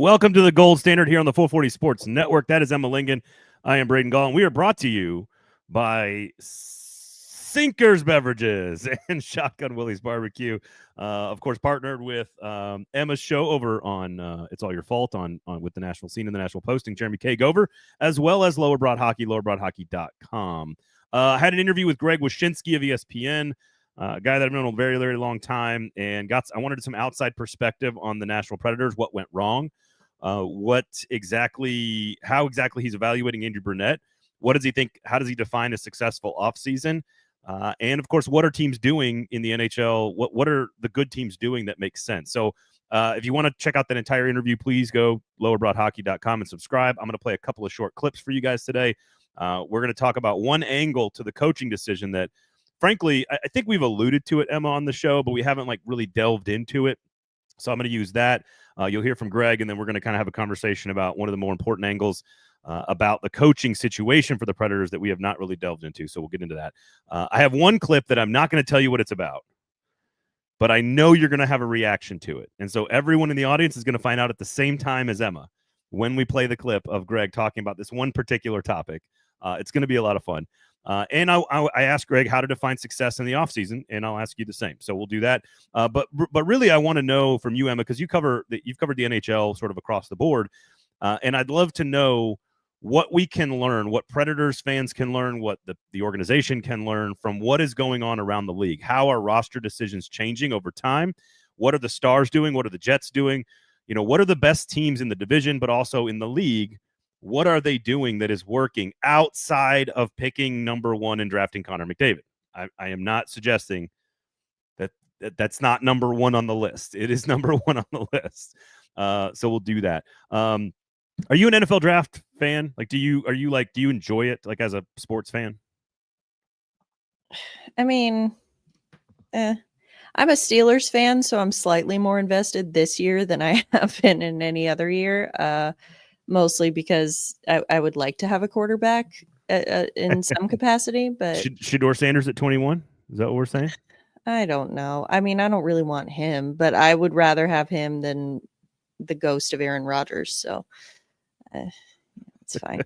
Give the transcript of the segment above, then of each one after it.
Welcome to the Gold Standard here on the 440 Sports Network. That is Emma Lingan. I am Braden Gall, and we are brought to you by Sinkers Beverages and Shotgun Willie's Barbecue. Of course, partnered with Emma's show over on It's All Your Fault on with the Nashville Scene and the Nashville Posting, Jeremy K. Gover, as well as Lower Broad Hockey, lowerbroadhockey.com. I had an interview with Greg Wyshynski of ESPN, a guy that I've known a very, very long time, and I wanted some outside perspective on the Nashville Predators, what went wrong, how exactly he's evaluating Andrew Brunette, what does he think, how does he define a successful offseason, and of course, what are teams doing in the NHL, what are the good teams doing that makes sense. So if you want to check out that entire interview, please go lowerbroadhockey.com and subscribe. I'm going to play a couple of short clips for you guys today. We're going to talk about one angle to the coaching decision that, frankly, I think we've alluded to it, Emma, on the show, but we haven't really delved into it. So I'm going to use that. You'll hear from Greg, and then we're going to kind of have a conversation about one of the more important angles about the coaching situation for the Predators that we have not really delved into. So we'll get into that. I have one clip that I'm not going to tell you what it's about, but I know you're going to have a reaction to it. And so everyone in the audience is going to find out at the same time as Emma when we play the clip of Greg talking about this one particular topic. It's going to be a lot of fun. And I asked Greg how to define success in the offseason, and I'll ask you the same. So we'll do that. But really, I want to know from you, Emma, because you've covered the NHL sort of across the board, and I'd love to know what we can learn, what Predators fans can learn, what the organization can learn from what is going on around the league. How are roster decisions changing over time? What are the Stars doing? What are the Jets doing? What are the best teams in the division, but also in the league? What are they doing that is working outside of picking number one and drafting Connor McDavid? I am not suggesting that's not number one on the list. It is number one on the list. So we'll do that. Are you an NFL draft fan? Do you enjoy it as a sports fan? I mean, I'm a Steelers fan, so I'm slightly more invested this year than I have been in any other year. Mostly because I would like to have a quarterback in some capacity, but Shedeur Sanders at 21? Is that what we're saying? I don't know. I mean, I don't really want him, but I would rather have him than the ghost of Aaron Rodgers. So it's fine.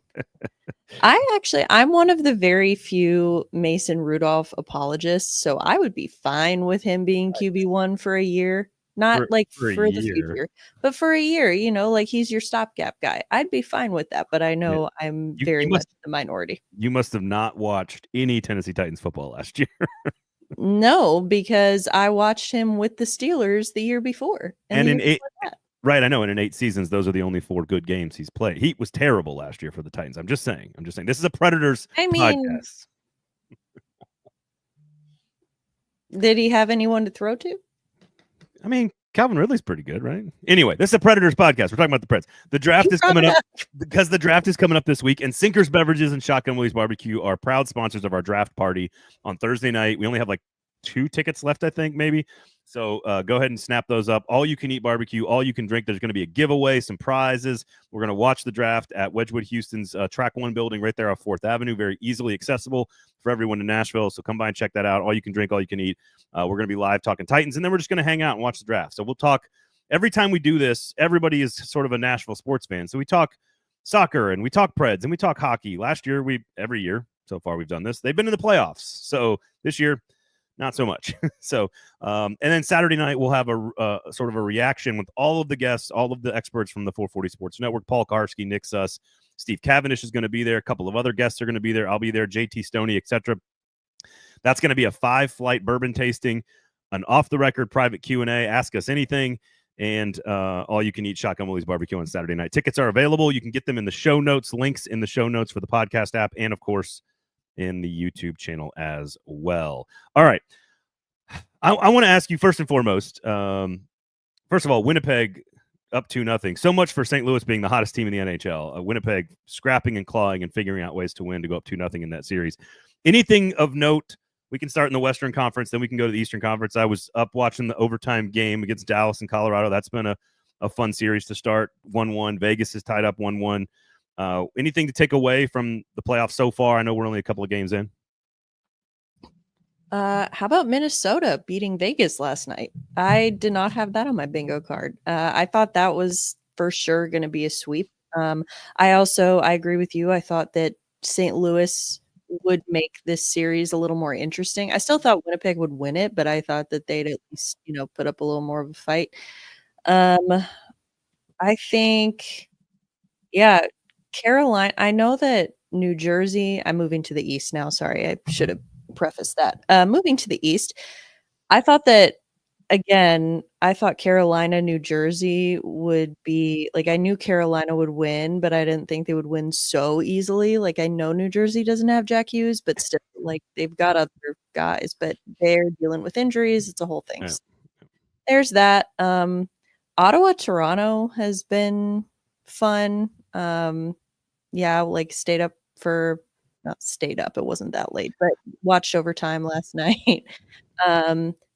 I'm one of the very few Mason Rudolph apologists, so I would be fine with him being QB1 for a year. Not for the future, but for a year, he's your stopgap guy. I'd be fine with that, but I know I'm very much the minority. You must have not watched any Tennessee Titans football last year. No, because I watched him with the Steelers the year before. And in 8, right, I know, and in 8 seasons, those are the only 4 good games he's played. He was terrible last year for the Titans. I'm just saying. This is a Predators podcast. Did he have anyone to throw to? I mean, Calvin Ridley's pretty good, right? Anyway, this is a Predators podcast. We're talking about the Preds. The draft is coming up because the draft is coming up this week, and Sinkers Beverages and Shotgun Willie's Barbecue are proud sponsors of our draft party on Thursday night. We only have 2 tickets left, I think, maybe. So go ahead and snap those up. All you can eat barbecue, all you can drink. There's going to be a giveaway, some prizes. We're going to watch the draft at Wedgwood Houston's Track 1 building right there off 4th Avenue. Very easily accessible for everyone in Nashville. So come by and check that out. All you can drink, all you can eat. We're going to be live talking Titans, and then we're just going to hang out and watch the draft. So we'll talk. Every time we do this, everybody is sort of a Nashville sports fan. So we talk soccer, and we talk Preds, and we talk hockey. Last year, every year so far we've done this. They've been in the playoffs. So this year, not so much. So, and then Saturday night, we'll have a sort of a reaction with all of the guests, all of the experts from the 440 Sports Network. Paul Karski, Nick Suss, Steve Cavendish is going to be there. A couple of other guests are going to be there. I'll be there, JT Stoney, etc. That's going to be a 5-flight bourbon tasting, an off-the-record private Q&A, ask us anything, and all you can eat Shotgun Willie's Barbecue on Saturday night. Tickets are available. You can get them in the show notes, links in the show notes for the podcast app, and, of course, in the YouTube channel as well. All right. I want to ask you first and foremost, first of all, Winnipeg up 2-0. So much for St. Louis being the hottest team in the NHL. Winnipeg scrapping and clawing and figuring out ways to win to go up 2-0 in that series. Anything of note? We can start in the Western Conference, then we can go to the Eastern Conference. I was up watching the overtime game against Dallas and Colorado. That's been a fun series to start. 1-1. Vegas is tied up 1-1. Anything to take away from the playoffs so far? I know we're only a couple of games in. How about Minnesota beating Vegas last night? I did not have that on my bingo card. I thought that was for sure going to be a sweep. I agree with you. I thought that St. Louis would make this series a little more interesting. I still thought Winnipeg would win it, but I thought that they'd at least, put up a little more of a fight. I think, yeah, Carolina. I know that New Jersey, I'm moving to the East now. Sorry, I should have prefaced that. Moving to the East, I thought that, again, I thought Carolina, New Jersey would be like, I knew Carolina would win, but I didn't think they would win so easily. Like, I know New Jersey doesn't have Jack Hughes, but still, like, they've got other guys, but they're dealing with injuries. It's a whole thing. Yeah. So there's that. Ottawa, Toronto has been fun. Yeah, like not stayed up. It wasn't that late, but watched overtime last night.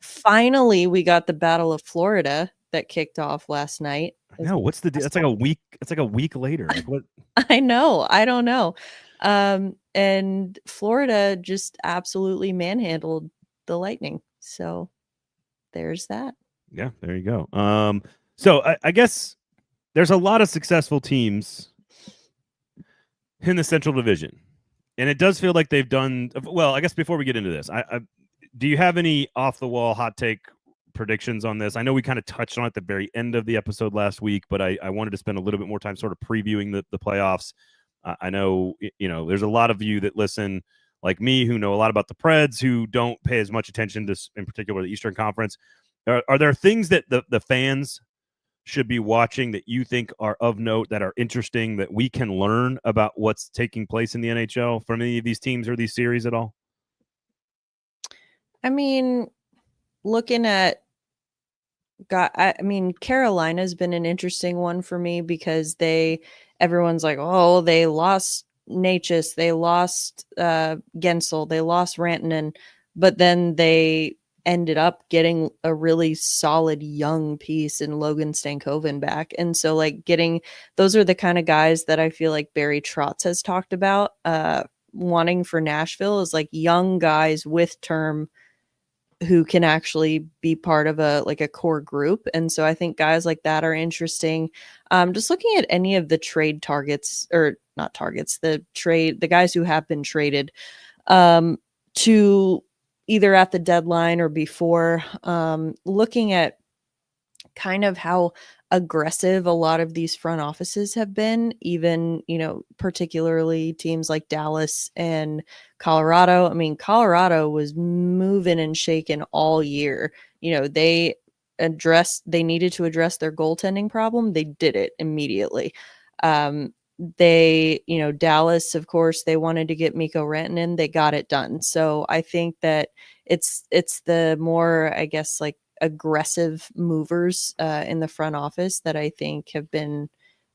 Finally, we got the Battle of Florida that kicked off last night. No, what's the deal? That's like a week. It's like a week later. Like what? I know. I don't know. And Florida just absolutely manhandled the Lightning. So there's that. Yeah, there you go. So I guess there's a lot of successful teams in the Central Division, and it does feel like they've done well. I guess before we get into this, do you have any off the wall hot take predictions on this? I know we kind of touched on it at the very end of the episode last week, but I wanted to spend a little bit more time sort of previewing the playoffs. I know, there's a lot of you that listen like me who know a lot about the Preds who don't pay as much attention to, in particular, the Eastern Conference. Are there things that the fans should be watching that you think are of note, that are interesting, that we can learn about what's taking place in the NHL from any of these teams or these series at all? I mean, looking at Carolina's been an interesting one for me because everyone's like, oh, they lost Natchez, they lost Gensel, they lost Rantanen, but then they ended up getting a really solid young piece in Logan Stankoven back. And so like those are the kind of guys that I feel like Barry Trotz has talked about wanting for Nashville, is like young guys with term who can actually be part of a core group. And so I think guys like that are interesting. Just looking at any of the trade targets, or not targets, the guys who have been traded to either at the deadline or before, looking at kind of how aggressive a lot of these front offices have been, even, particularly teams like Dallas and Colorado. I mean, Colorado was moving and shaking all year. They needed to address their goaltending problem. They did it immediately. Dallas, of course, they wanted to get Mikko Rantanen. They got it done. So I think that it's the more, I guess, like aggressive movers in the front office that I think have been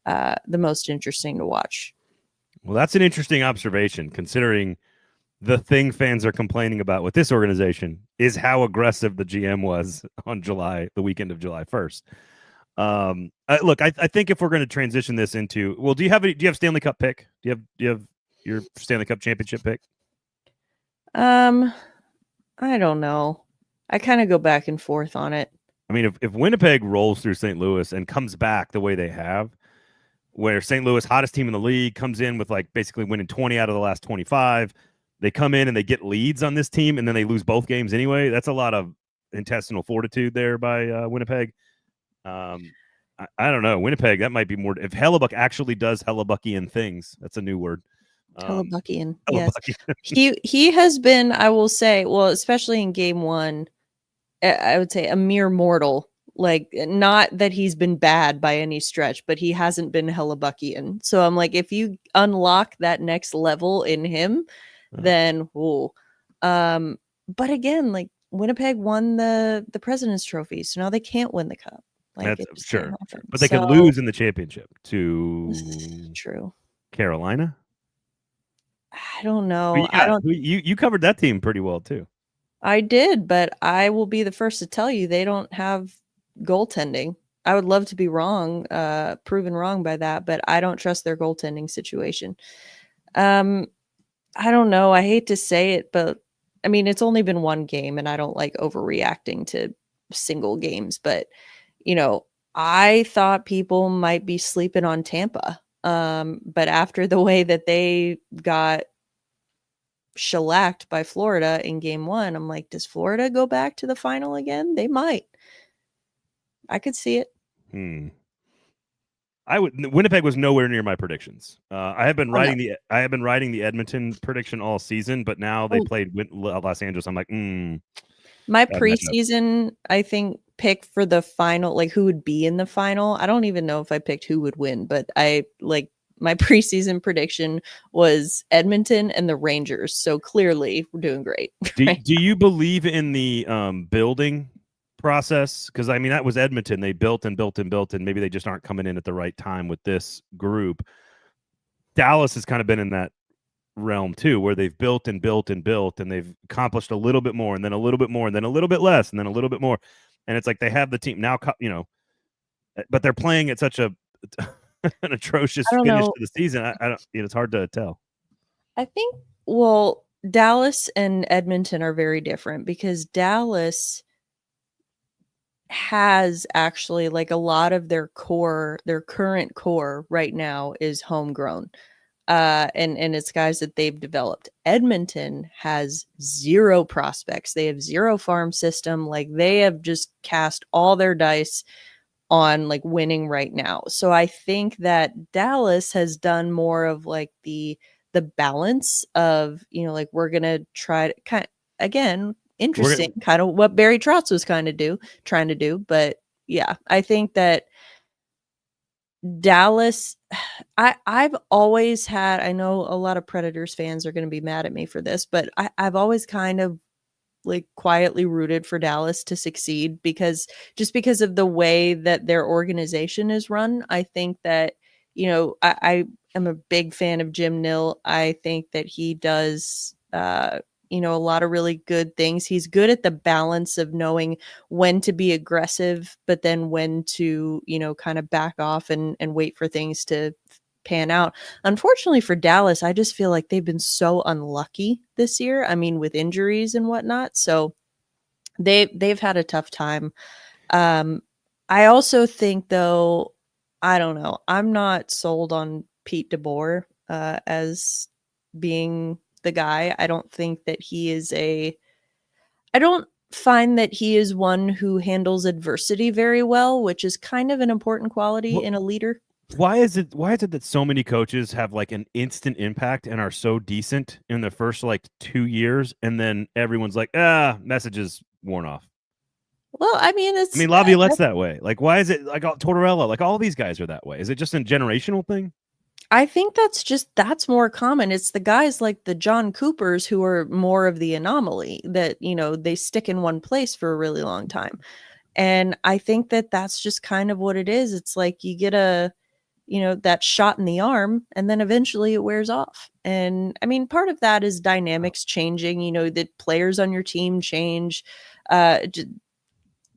the most interesting to watch. Well, that's an interesting observation, considering the thing fans are complaining about with this organization is how aggressive the GM was on the weekend of July 1st. Look, I think if we're going to transition this into, well, do you have Stanley Cup pick? Do you have your Stanley Cup championship pick? I don't know. I kind of go back and forth on it. I mean, if Winnipeg rolls through St. Louis and comes back the way they have, where St. Louis, hottest team in the league, comes in with like basically winning 20 out of the last 25, they come in and they get leads on this team and then they lose both games anyway. That's a lot of intestinal fortitude there by Winnipeg. I don't know. Winnipeg, that might be more. If Hellebuck actually does Hellebuckian things, that's a new word. Hellebuckian, yes. He has been, I will say, well, especially in game one, I would say a mere mortal. Like, not that he's been bad by any stretch, but he hasn't been Hellebuckian. So I'm like, if you unlock that next level in him, then but again, like Winnipeg won the President's Trophy, so now they can't win the cup. Like, that's sure, but they could lose in the championship to true Carolina. I don't know. You covered that team pretty well too. I did, but I will be the first to tell you they don't have goaltending. I would love to be wrong, proven wrong by that, but I don't trust their goaltending situation. I don't know. I hate to say it, but I mean, it's only been one game and I don't like overreacting to single games, but I thought people might be sleeping on Tampa. But after the way that they got shellacked by Florida in game 1, I'm like, does Florida go back to the final again? They might. I could see it. Winnipeg was nowhere near my predictions. I have been Oh, no. writing the Edmonton prediction all season, but now they played Los Angeles. I'm like, my bad matchup. preseason, I think, pick for the final, like who would be in the final. I don't even know if I picked who would win, but my preseason prediction was Edmonton and the Rangers. So clearly we're doing great. Do you believe in the building process? Because I mean, that was Edmonton. They built and built and built, and maybe they just aren't coming in at the right time with this group. Dallas has kind of been in that realm too, where they've built and built and built, and they've accomplished a little bit more, and then a little bit more, and then a little bit less, and then a little bit more. And it's like they have the team now, but they're playing at such an atrocious finish to the season. I don't. It's hard to tell. I think, Dallas and Edmonton are very different because Dallas has actually, like, a lot of their current core right now is homegrown. And it's guys that they've developed. Edmonton has 0 prospects. They have 0 farm system. Like, they have just cast all their dice on like winning right now. So I think that Dallas has done more of like the balance of, like, we're gonna try to again, interesting, kind of what Barry Trotz was trying to do. But yeah, I think that Dallas, I've always had, I know a lot of Predators fans are going to be mad at me for this, but I've always kind of like quietly rooted for Dallas to succeed because of the way that their organization is run. I think that, I am a big fan of Jim Nill. I think that he does, a lot of really good things. He's good at the balance of knowing when to be aggressive, but then when to, kind of back off and wait for things to pan out. Unfortunately for Dallas, I just feel like they've been so unlucky this year. I mean, with injuries and whatnot. So they've had a tough time. I also think, though, I don't know, I'm not sold on Pete DeBoer as being the guy. I don't think that he is I don't find that he is one who handles adversity very well, which is kind of an important quality in a leader. Why is it that so many coaches have like an instant impact and are so decent in the first like 2 years, and then everyone's like, message is worn off? Well, I mean, Laviolette's that way. Like, why is it like Tortorella? Like, all these guys are that way. Is it just a generational thing? I think that's more common. It's the guys like the John Coopers who are more of the anomaly that, they stick in one place for a really long time. And I think that that's just kind of what it is. It's like you get that shot in the arm and then eventually it wears off. And I mean, part of that is dynamics changing, that players on your team change,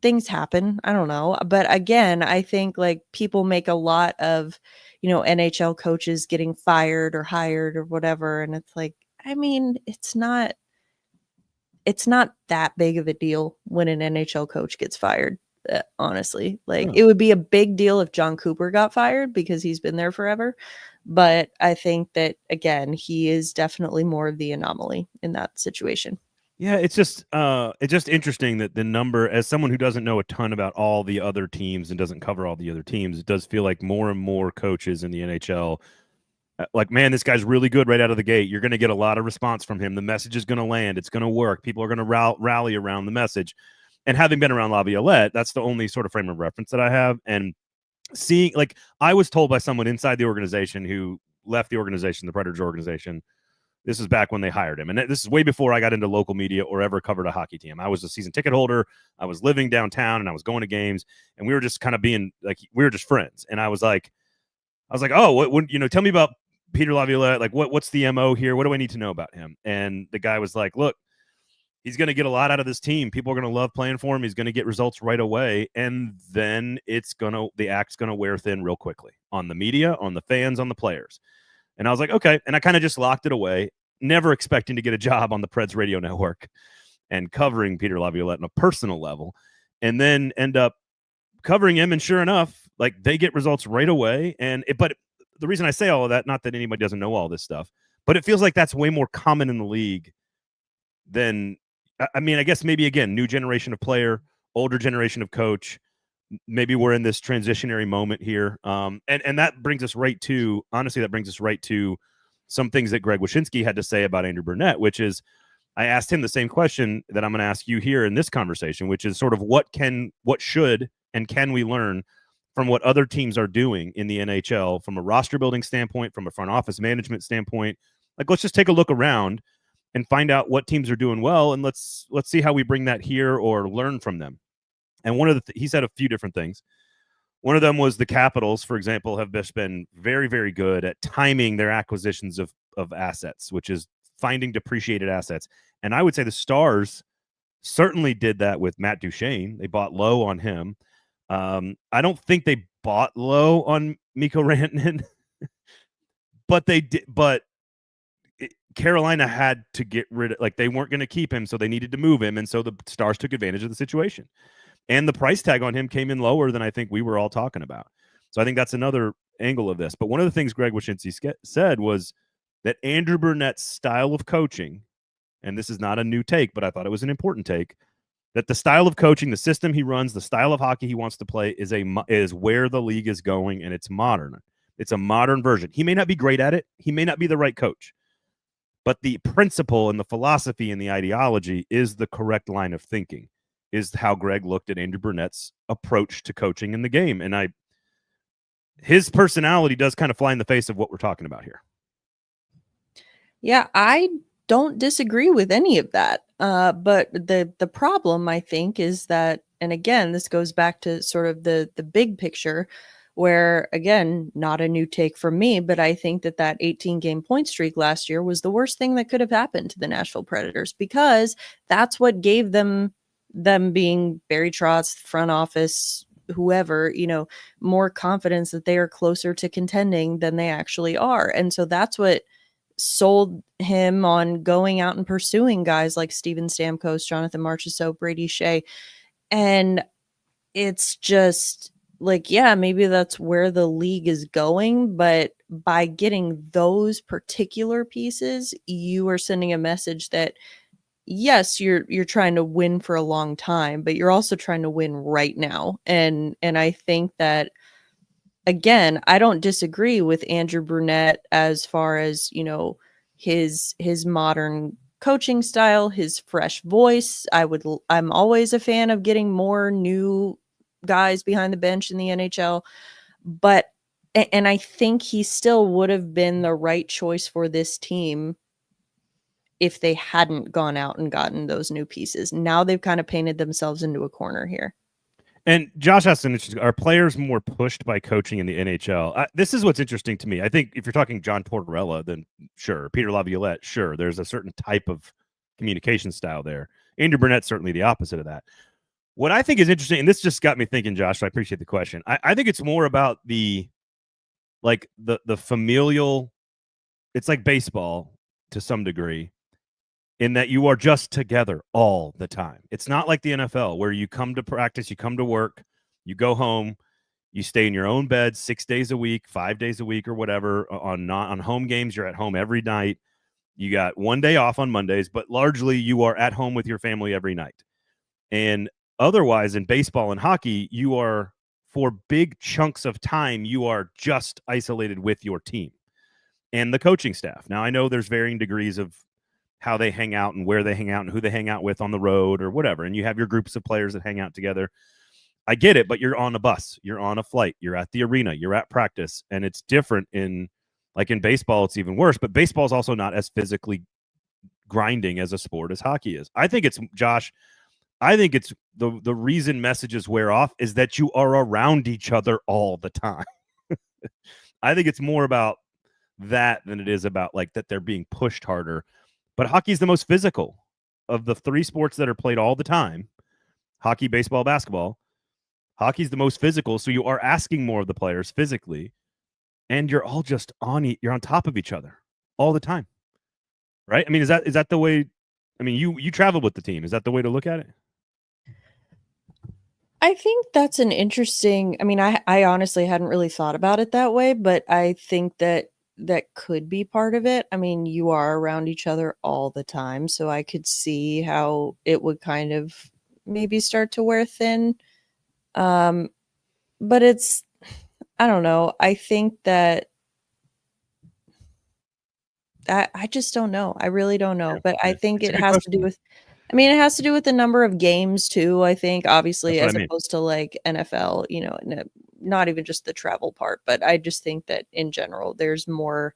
things happen. I don't know. But again, I think like people make a lot of, NHL coaches getting fired or hired or whatever. And it's like, I mean, it's not that big of a deal when an NHL coach gets fired. Honestly, like it would be a big deal if John Cooper got fired because he's been there forever. But I think that, again, he is definitely more of the anomaly in that situation. Yeah, it's just interesting that the number, as someone who doesn't know a ton about all the other teams and doesn't cover all the other teams, it does feel like more and more coaches in the NHL, like, man, this guy's really good right out of the gate. You're going to get a lot of response from him. The message is going to land. It's going to work. People are going to rally around the message. And having been around Laviolette, that's the only sort of frame of reference that I have. And seeing, like, I was told by someone inside the organization who left the organization, the Predators organization. This is back when they hired him. And this is way before I got into local media or ever covered a hockey team. I was a season ticket holder. I was living downtown and I was going to games, and we were just kind of being like, we were just friends. And I was like, oh, what tell me about Peter Laviolette. Like, what's the MO here? What do I need to know about him? And the guy was like, look, he's going to get a lot out of this team. People are going to love playing for him. He's going to get results right away. And then the act's going to wear thin real quickly on the media, on the fans, on the players. And I was like, okay. And I kind of just locked it away, never expecting to get a job on the Preds radio network and covering Peter Laviolette on a personal level, and then end up covering him, and sure enough, like they get results right away. But the reason I say all of that, not that anybody doesn't know all this stuff, but it feels like that's way more common in the league than, I mean, I guess maybe again, new generation of player, older generation of coach. Maybe we're in this transitionary moment here. And that brings us right to, honestly, some things that Greg Wyshynski had to say about Andrew Brunette, which is, I asked him the same question that I'm going to ask you here in this conversation, which is sort of what should and can we learn from what other teams are doing in the NHL from a roster building standpoint, from a front office management standpoint. Like, let's just take a look around and find out what teams are doing well, and let's see how we bring that here or learn from them. And one of he said a few different things. One of them was the Capitals, for example, have just been very, very good at timing their acquisitions of assets, which is finding depreciated assets. And I would say the Stars certainly did that with Matt Duchene. They bought low on him. I don't think they bought low on Mikko Rantanen, but they did. But Carolina had to get rid of, like, they weren't going to keep him, so they needed to move him, and so the Stars took advantage of the situation. And the price tag on him came in lower than I think we were all talking about. So I think that's another angle of this. But one of the things Greg Wyshynski said was that Andrew Brunette's style of coaching, and this is not a new take, but I thought it was an important take, that the style of coaching, the system he runs, the style of hockey he wants to play is where the league is going, and it's modern. It's a modern version. He may not be great at it. He may not be the right coach. But the principle and the philosophy and the ideology is the correct line of thinking, is how Greg looked at Andrew Brunette's approach to coaching in the game. And his personality does kind of fly in the face of what we're talking about here. Yeah, I don't disagree with any of that. But the problem, I think, is that, and again, this goes back to sort of the big picture, where, again, not a new take from me, but I think that 18-game point streak last year was the worst thing that could have happened to the Nashville Predators, because that's what gave them being Barry Trotz, front office, whoever, more confidence that they are closer to contending than they actually are. And so that's what sold him on going out and pursuing guys like Steven Stamkos, Jonathan Marchessault, Brady Shea. And it's just like, yeah, maybe that's where the league is going, but by getting those particular pieces, you are sending a message that, yes, you're trying to win for a long time, but you're also trying to win right now. And I think that, again, I don't disagree with Andrew Brunette as far as, his modern coaching style, his fresh voice. I'm always a fan of getting more new guys behind the bench in the NHL, and I think he still would have been the right choice for this team if they hadn't gone out and gotten those new pieces. Now they've kind of painted themselves into a corner here. And Josh asked an interesting, are players more pushed by coaching in the NHL? This is what's interesting to me. I think if you're talking John Tortorella, then sure. Peter Laviolette, sure. There's a certain type of communication style there. Andrew Brunette's certainly the opposite of that. What I think is interesting, and this just got me thinking, Josh, so I appreciate the question. I think it's more about the familial, it's like baseball to some degree, in that you are just together all the time. It's not like the NFL where you come to practice, you come to work, you go home, you stay in your own bed 6 days a week, 5 days a week or whatever. On home games, you're at home every night. You got one day off on Mondays, but largely you are at home with your family every night. And otherwise, in baseball and hockey, you are, for big chunks of time, you are just isolated with your team and the coaching staff. Now, I know there's varying degrees of how they hang out and where they hang out and who they hang out with on the road or whatever. And you have your groups of players that hang out together. I get it, but you're on a bus, you're on a flight, you're at the arena, you're at practice. And it's different in baseball, it's even worse, but baseball is also not as physically grinding as a sport as hockey is. I think it's, Josh, the reason messages wear off is that you are around each other all the time. I think it's more about that than it is about that they're being pushed harder. But hockey is the most physical of the three sports that are played all the time. Hockey, baseball, basketball. Hockey's the most physical, so you are asking more of the players physically, and you're all just you're on top of each other all the time. Right? I mean, is that the way? I mean, you traveled with the team. Is that the way to look at it? I think that's an interesting, I mean, I honestly hadn't really thought about it that way, but I think that that could be part of it. I mean, you are around each other all the time, so I could see how it would kind of maybe start to wear thin. Um, but it's, I don't know. I think that I just don't know. I really don't know. But I Yeah. think It's a it good has to do question. with, I mean, it has to do with the number of games too, I think, That's obviously, what I as mean. opposed to like NFL, not even just the travel part, but I just think that in general, there's more,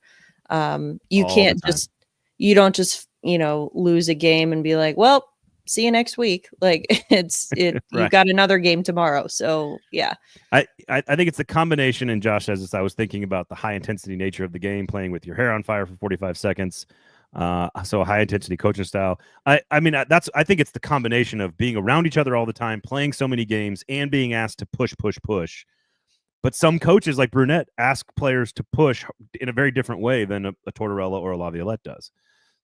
you All the can't time. just, you don't just, lose a game and be like, well, see you next week. Like you've Right. got another game tomorrow. So yeah. I think it's the combination, and Josh says this, I was thinking about the high intensity nature of the game, playing with your hair on fire for 45 seconds. So a high intensity coaching style. I mean, I think it's the combination of being around each other all the time, playing so many games, and being asked to push. But some coaches like Brunette ask players to push in a very different way than a Tortorella or a Laviolette does.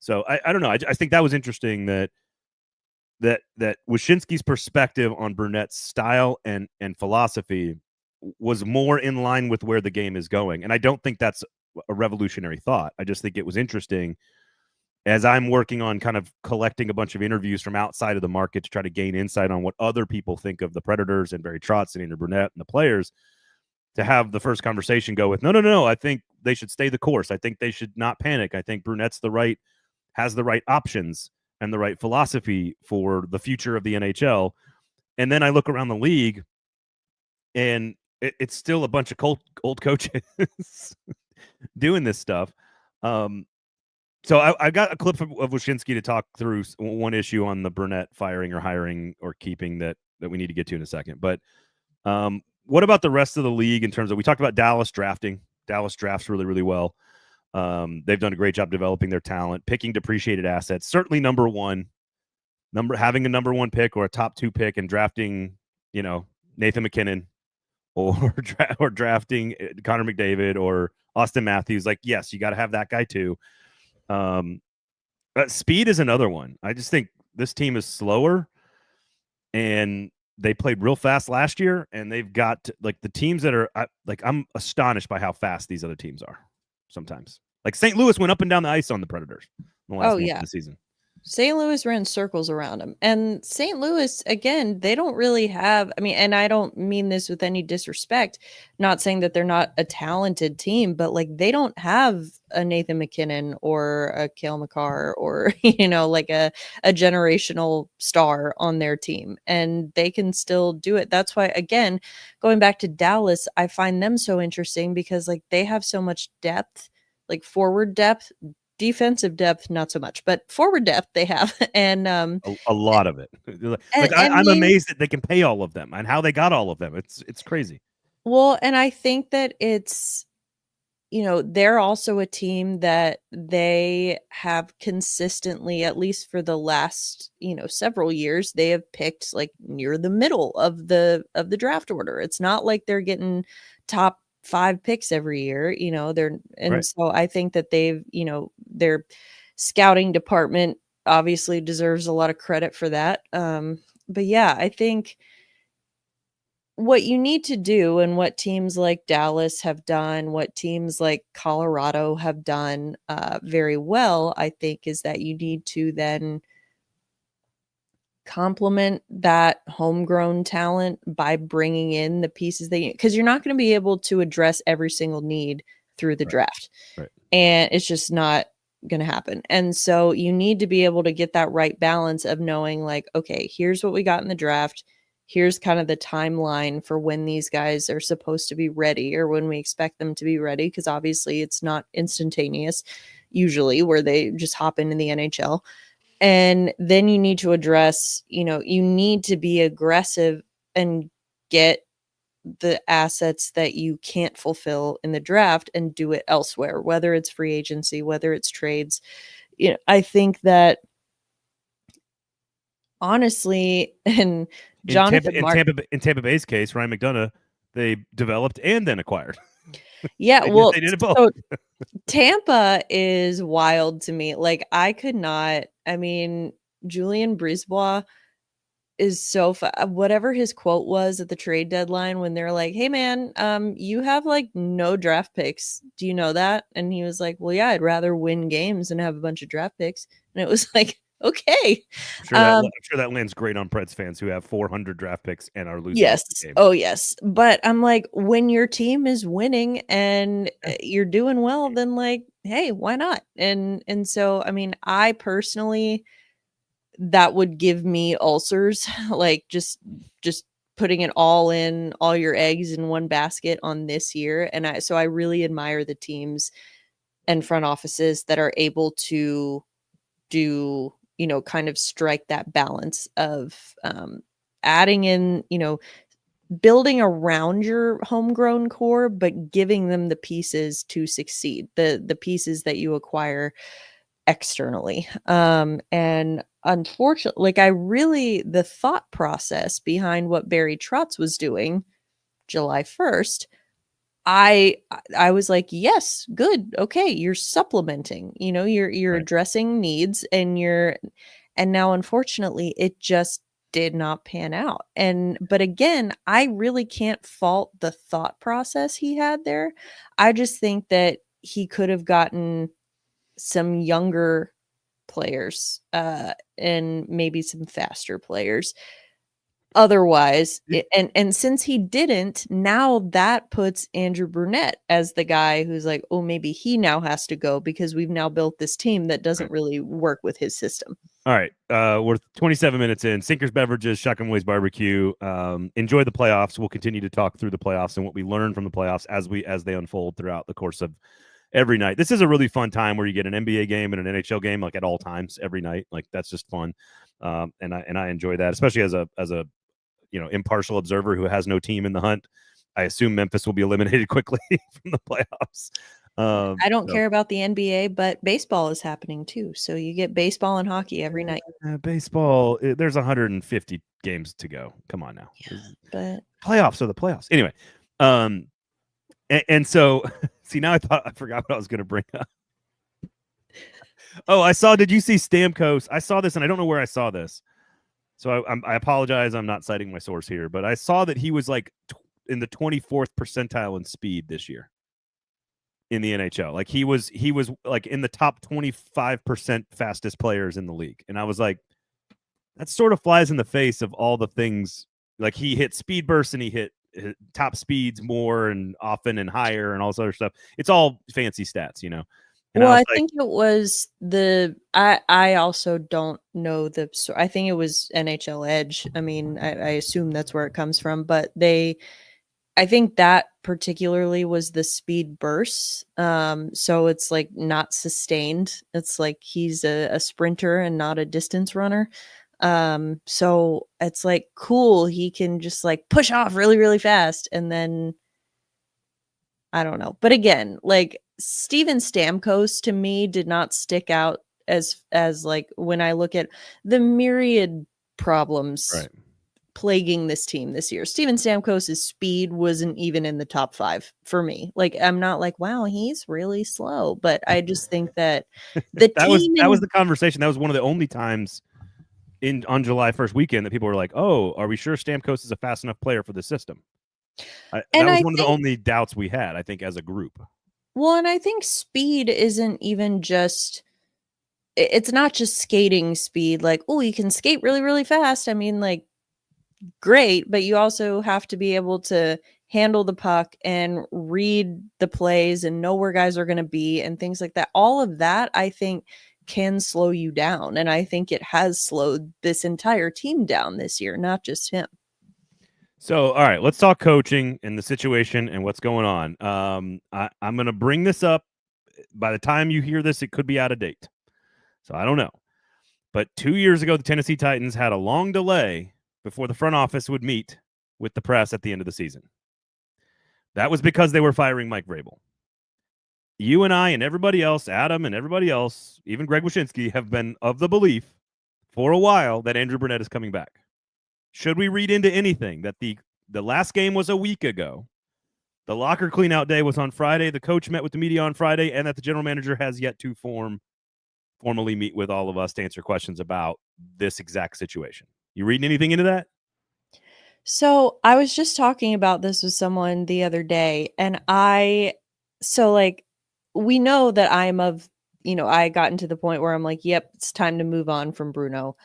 So I don't know. I think that was interesting that Wyshynski's perspective on Brunette's style and philosophy was more in line with where the game is going. And I don't think that's a revolutionary thought. I just think it was interesting as I'm working on kind of collecting a bunch of interviews from outside of the market to try to gain insight on what other people think of the Predators and Barry Trotz and Andrew Brunette and the players, to have the first conversation go with, no. I think they should stay the course. I think they should not panic. I think Brunette's has the right options and the right philosophy for the future of the NHL. And then I look around the league, and it's still a bunch of old coaches doing this stuff. So I got a clip of Wyshynski to talk through one issue on the Brunette firing or hiring or keeping that we need to get to in a second. But what about the rest of the league in terms of, we talked about Dallas drafting. Dallas drafts really, really well. They've done a great job developing their talent, picking depreciated assets. Certainly having a number one pick or a top 2 pick and drafting, Nathan McKinnon or or drafting Connor McDavid or Austin Matthews. Like, yes, you got to have that guy too. Speed is another one. I just think this team is slower, and they played real fast last year, and they've got like the teams that are I'm astonished by how fast these other teams are sometimes. Like St. Louis went up and down the ice on the Predators in the last Oh month of yeah. the season. St. Louis ran circles around him. And St. Louis, again, they don't really have, I mean, and I don't mean this with any disrespect, not saying that they're not a talented team, but like they don't have a Nathan McKinnon or a Cale Makar or, like a generational star on their team. And they can still do it. That's why, again, going back to Dallas, I find them so interesting because like they have so much depth, like forward depth. Defensive depth, not so much, but forward depth they have, and A lot of it. Like and I'm they amazed that they can pay all of them and how they got all of them. It's crazy. well, and I think that it's they're also a team that they have consistently, at least for the last several years, they have picked like near the middle of the draft order. It's not like they're getting top 5 picks every year, they're, and Right. so I think that they've their scouting department obviously deserves a lot of credit for that. But yeah, I think what you need to do and what teams like Dallas have done, what teams like Colorado have done very well, I think, is that you need to then complement that homegrown talent by bringing in the pieces that because you're not going to be able to address every single need through the Right. draft. Right. And it's just not going to happen. And so you need to be able to get that right balance of knowing like, okay, here's what we got in the draft. Here's kind of the timeline for when these guys are supposed to be ready or when we expect them to be ready. Because obviously it's not instantaneous, usually, where they just hop into the NHL. And then you need to address, you need to be aggressive and get the assets that you can't fulfill in the draft and do it elsewhere, whether it's free agency, whether it's trades. I think that honestly, and In Jonathan Mark, Tampa Bay's case, Ryan McDonough, they developed and then acquired. yeah, They did it both. so Tampa is wild to me. Like I could not, I mean, Julien Brisebois, is so whatever his quote was at the trade deadline when they're like, "Hey man, you have like no draft picks. Do you know that?" And he was like, "Well, yeah, I'd rather win games than have a bunch of draft picks." And it was like, okay. I'm sure that lands great on Preds fans who have 400 draft picks and are losing Yes. games. Oh, yes. But I'm like, when your team is winning and you're doing well, then like, hey, why not? And so, I mean, I personally, that would give me ulcers, like just putting it all in, all your eggs in one basket on this year. And I really admire the teams and front offices that are able to do, kind of strike that balance of adding in, building around your homegrown core, but giving them the pieces to succeed, the pieces that you acquire externally. And unfortunately, like the thought process behind what Barry Trotz was doing July 1st, I was like, yes, good. Okay, you're supplementing, you're Right. addressing needs, and now unfortunately it just did not pan out. But again, I really can't fault the thought process he had there. I just think that he could have gotten some younger players and maybe some faster players. Otherwise, and since he didn't, now that puts Andrew Brunette as the guy who's like, oh, maybe he now has to go because we've now built this team that doesn't really work with his system. All right. We're 27 minutes in. Sinkers, Beverages, Shotgun Willie's Barbecue. Enjoy the playoffs. We'll continue to talk through the playoffs and what we learn from the playoffs as they unfold throughout the course of every night. This is a really fun time where you get an NBA game and an NHL game like at all times every night. Like that's just fun. And I enjoy that, especially as a impartial observer who has no team in the hunt. I assume Memphis will be eliminated quickly from the playoffs. I don't care about the NBA, but baseball is happening too. So you get baseball and hockey every night. Baseball, there's 150 games to go. Come on now. Yeah, but playoffs are the playoffs. Anyway, and so see, now I forgot what I was going to bring up. Oh, did you see Stamkos? I saw this and I don't know where I saw this. So I apologize. I'm not citing my source here, but I saw that he was like in the 24th percentile in speed this year in the NHL. Like he was like in the top 25% fastest players in the league. And I was like, that sort of flies in the face of all the things. Like he hit speed bursts and he hit top speeds more and often and higher and all this other stuff. It's all fancy stats, And well, I like, think it was I also don't know I think it was NHL Edge. I mean, I assume that's where it comes from, but I think that particularly was the speed bursts. So it's like not sustained. It's like he's a sprinter and not a distance runner. So it's like cool. He can just like push off really, really fast. And then I don't know. But again, like Steven Stamkos to me did not stick out as like when I look at the myriad problems plaguing this team this year. Steven Stamkos' speed wasn't even in the top 5 for me. Like I'm not like, wow, he's really slow, but I just think that that was the conversation. That was one of the only times on July 1st weekend that people were like, "Oh, are we sure Stamkos is a fast enough player for the system?" That was one of the only doubts we had, I think, as a group. Well, and I think speed isn't even just it's not just skating speed, like, oh, you can skate really, really fast. I mean, like, great, but you also have to be able to handle the puck and read the plays and know where guys are going to be and things like that. All of that, I think, can slow you down. And I think it has slowed this entire team down this year, not just him. So, all right, let's talk coaching and the situation and what's going on. I'm going to bring this up. By the time you hear this, it could be out of date. So I don't know. But 2 years ago, the Tennessee Titans had a long delay before the front office would meet with the press at the end of the season. That was because they were firing Mike Vrabel. You and I and everybody else, Adam and everybody else, even Greg Wyshynski, have been of the belief for a while that Andrew Brunette is coming back. Should we read into anything that the last game was a week ago, the locker cleanout day was on Friday, the coach met with the media on Friday, and that the general manager has yet to formally meet with all of us to answer questions about this exact situation? You reading anything into that? So I was just talking about this with someone the other day, and like, we know that I gotten to the point where I'm like, yep, it's time to move on from Bruno.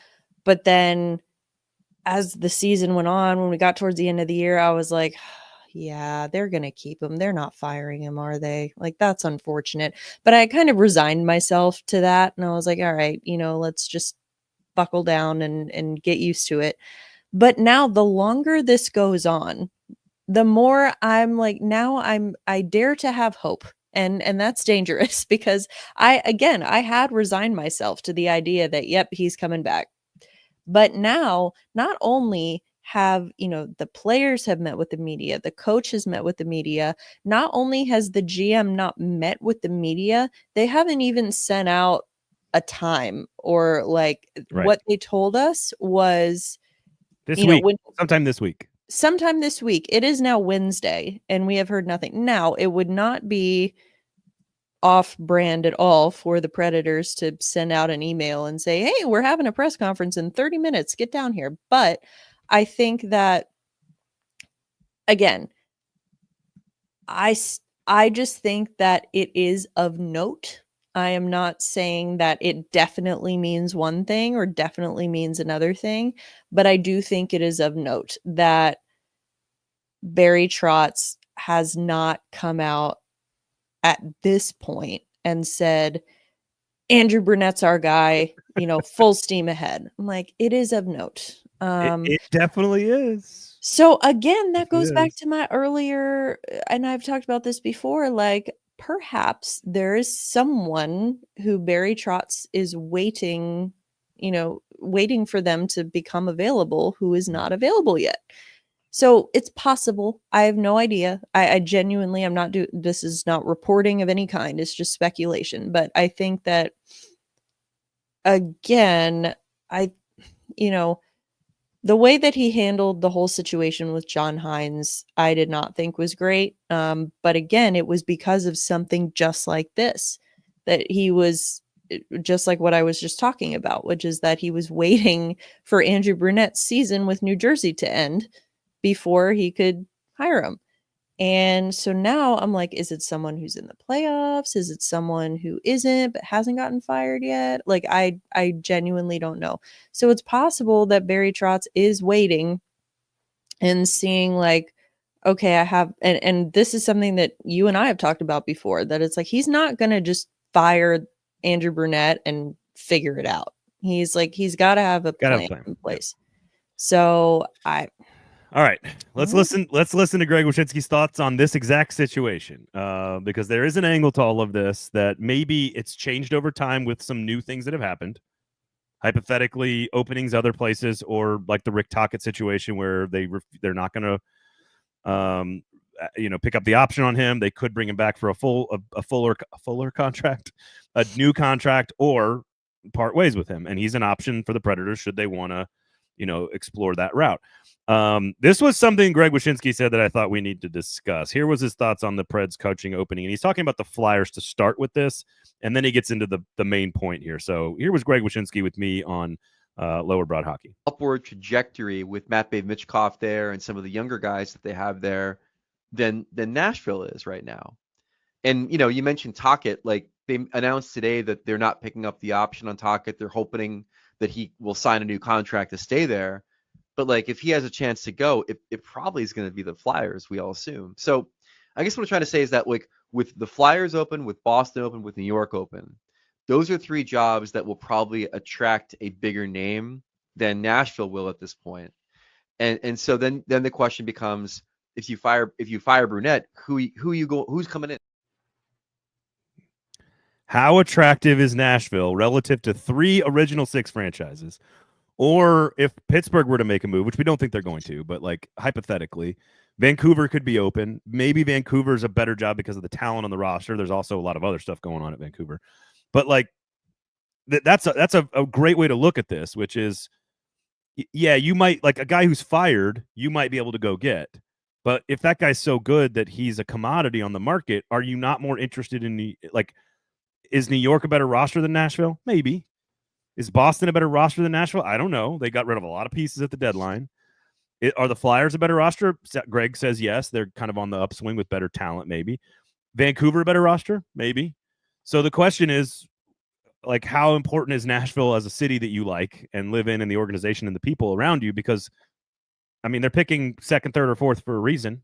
But then as the season went on, when we got towards the end of the year, I was like, yeah, they're going to keep him. They're not firing him, are they? Like, that's unfortunate. But I kind of resigned myself to that. And I was like, all right, let's just buckle down and get used to it. But now the longer this goes on, the more I'm like, now I dare to have hope. And that's dangerous because I had resigned myself to the idea that, yep, he's coming back. But now, not only have, the players have met with the media, the coach has met with the media, not only has the GM not met with the media, they haven't even sent out a time, or like Right. what they told us was This week, sometime this week. It is now Wednesday, and we have heard nothing. Now, it would not be off brand at all for the Predators to send out an email and say, hey, we're having a press conference in 30 minutes. Get down here. But I think that, again, I just think that it is of note. I am not saying that it definitely means one thing or definitely means another thing, but I do think it is of note that Barry Trotz has not come out at this point and said, Andrew Brunette's our guy, full steam ahead. I'm like, it is of note. It definitely is. So again, that goes back to my earlier, and I've talked about this before, like perhaps there is someone who Barry Trotz is waiting for them to become available who is not available yet. So it's possible. I have no idea. I genuinely am not this is not reporting of any kind. It's just speculation. But I think that, again, the way that he handled the whole situation with John Hines, I did not think was great. But again, it was because of something just like this, that he was just like what I was just talking about, which is that he was waiting for Andrew Brunette's season with New Jersey to end before he could hire him. And so now I'm like, is it someone who's in the playoffs? Is it someone who isn't but hasn't gotten fired yet? Like, I genuinely don't know. So it's possible that Barry Trotz is waiting and seeing like, okay, I have, and this is something that you and I have talked about before, that it's like, he's not going to just fire Andrew Brunette and figure it out. He's got to have a plan in place. Yep. So all right, let's listen to Greg Wyshynski's thoughts on this exact situation, because there is an angle to all of this that maybe it's changed over time with some new things that have happened. Hypothetically, openings other places, or like the Rick Tocchet situation where they're not going to pick up the option on him. They could bring him back for a fuller contract, a new contract, or part ways with him, and he's an option for the Predators should they want to explore that route. This was something Greg Wyshynski said that I thought we need to discuss. Here was his thoughts on the Preds coaching opening, and he's talking about the Flyers to start with this, and then he gets into the main point here. So here was Greg Wyshynski with me on Lower Broad Hockey. Upward trajectory with Matvei Michkov there and some of the younger guys that they have there than Nashville is right now. And you mentioned Tocchet. Like, they announced today that they're not picking up the option on Tocchet. They're hoping that he will sign a new contract to stay there. But like, if he has a chance to go, it probably is going to be the Flyers, we all assume. So I guess what I'm trying to say is that, like, with the Flyers open, with Boston open, with New York open, those are three jobs that will probably attract a bigger name than Nashville will at this point. And so then the question becomes, if you fire Brunette, who's coming in? How attractive is Nashville relative to three original six franchises? Or if Pittsburgh were to make a move, which we don't think they're going to, but like hypothetically, Vancouver could be open. Maybe Vancouver's a better job because of the talent on the roster. There's also a lot of other stuff going on at Vancouver. But like, that's a great way to look at this, which is, yeah, you might, like, a guy who's fired, you might be able to go get. But if that guy's so good that he's a commodity on the market, are you not more interested in is New York a better roster than Nashville? Maybe. Is Boston a better roster than Nashville? I don't know. They got rid of a lot of pieces at the deadline. Are the Flyers a better roster? Greg says yes. They're kind of on the upswing with better talent, maybe. Vancouver a better roster? Maybe. So the question is, like, how important is Nashville as a city that you like and live in, and the organization and the people around you? Because, I mean, they're picking second, third, or fourth for a reason.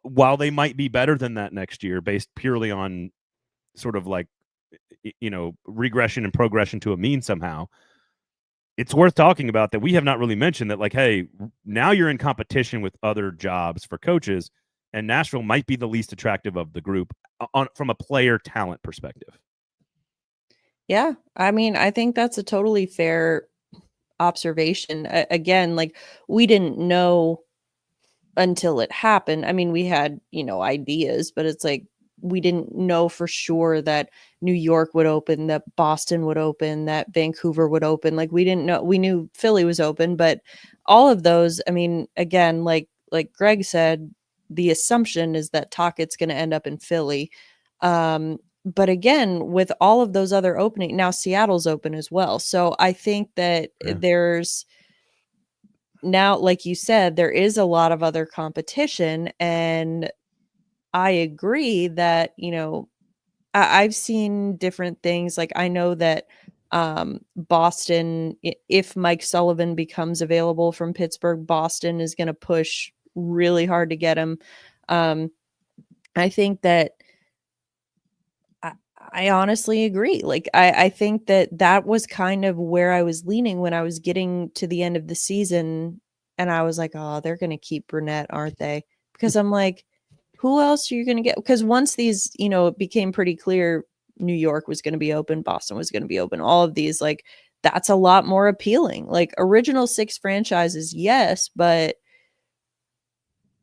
While they might be better than that next year based purely on sort of like, regression and progression to a mean somehow, it's worth talking about that we have not really mentioned that, like, hey, now you're in competition with other jobs for coaches, and Nashville might be the least attractive of the group from a player talent perspective. Yeah. I mean, I think that's a totally fair observation. Again, like, we didn't know until it happened. I mean, we had, ideas, but it's like, we didn't know for sure that New York would open, that Boston would open, that Vancouver would open. Like, we didn't know. We knew Philly was open, but all of those, I mean, again, like Greg said, the assumption is that Tockett's going to end up in Philly. But again, with all of those other opening, now Seattle's open as well. So I think that there's now, like you said, there is a lot of other competition, and I agree that, I've seen different things. Like, I know that Boston, if Mike Sullivan becomes available from Pittsburgh, Boston is going to push really hard to get him. I think that I honestly agree. Like, I think that was kind of where I was leaning when I was getting to the end of the season, and I was like, oh, they're going to keep Brunette, aren't they? Because I'm like, who else are you going to get? Because once these, it became pretty clear New York was going to be open, Boston was going to be open, all of these, like, that's a lot more appealing. Like, original 6 franchises, yes, but